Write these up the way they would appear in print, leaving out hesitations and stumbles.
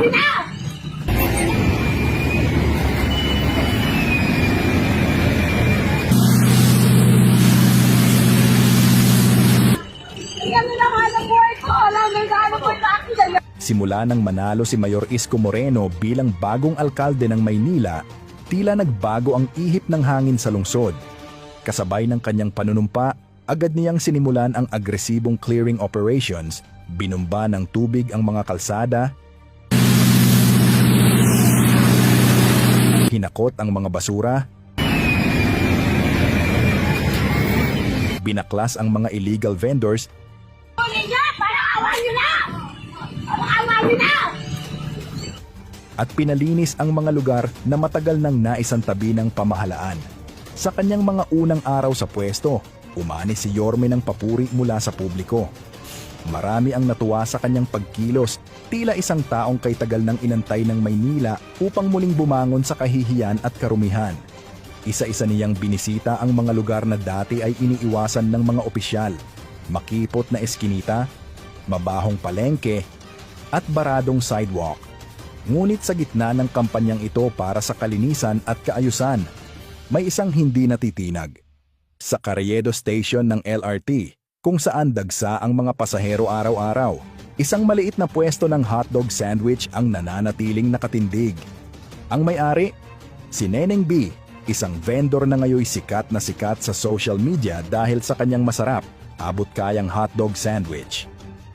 niyo na! Iyan na naman ang buhay ko! Alam mo gaano ko yung Simula nang manalo si Mayor Isko Moreno bilang bagong alkalde ng Maynila, tila nagbago ang ihip ng hangin sa lungsod. Kasabay ng kanyang panunumpa, agad niyang sinimulan ang agresibong clearing operations, binumba ng tubig ang mga kalsada, hinakot ang mga basura, binaklas ang mga illegal vendors, ninyo! Para awan niyo na! Awan niyo na! at pinalinis ang mga lugar na matagal nang naisantabi ng pamahalaan. Sa kanyang mga unang araw sa pwesto, umani si Yorme ng papuri mula sa publiko. Marami ang natuwa sa kanyang pagkilos, tila isang taong kay tagal nang inantay ng Maynila upang muling bumangon sa kahihiyan at karumihan. Isa-isa niyang binisita ang mga lugar na dati ay iniiwasan ng mga opisyal. Makipot na eskinita, mabahong palengke, at baradong sidewalk. Ngunit sa gitna ng kampanyang ito para sa kalinisan at kaayusan, may isang hindi natitinag. Sa Carriedo Station ng LRT, kung saan dagsa ang mga pasahero araw-araw, isang maliit na pwesto ng hotdog sandwich ang nananatiling nakatindig. Ang may-ari, si Neneng B, isang vendor na ngayon sikat na sikat sa social media dahil sa kanyang masarap, abot-kayang hotdog sandwich.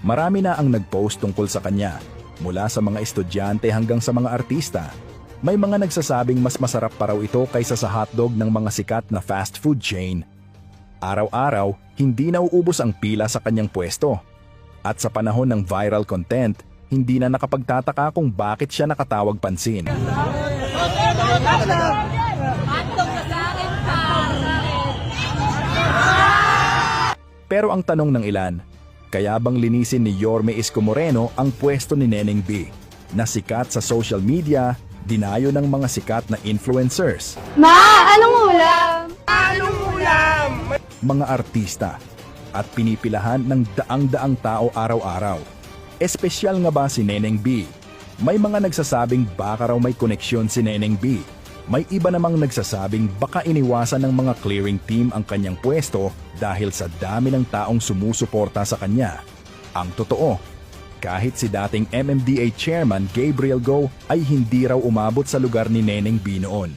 Marami na ang nag-post tungkol sa kanya, mula sa mga estudyante hanggang sa mga artista. May mga nagsasabing mas masarap pa raw ito kaysa sa hotdog ng mga sikat na fast food chain. Araw-araw, hindi nauubos ang pila sa kanyang pwesto. At sa panahon ng viral content, hindi na nakapagtataka kung bakit siya nakatawag pansin. Pero ang tanong ng ilan, kaya bang linisin ni Yorme Isko Moreno ang pwesto ni Neneng B, na sikat sa social media, dinayo ng mga sikat na influencers, Ma, anong ulam? mga artista, at pinipilahan ng daang-daang tao araw-araw? Espesyal nga ba si Neneng B? May mga nagsasabing baka raw may koneksyon si Neneng B. May iba namang nagsasabing baka iniwasan ng mga clearing team ang kanyang pwesto dahil sa dami ng taong sumusuporta sa kanya. Ang totoo, kahit si dating MMDA Chairman Gabriel Go ay hindi raw umabot sa lugar ni Neneng B noon.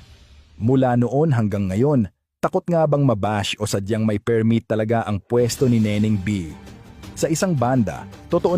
Mula noon hanggang ngayon, takot nga bang mabash o sadyang may permit talaga ang pwesto ni Neneng B? Sa isang banda, totoo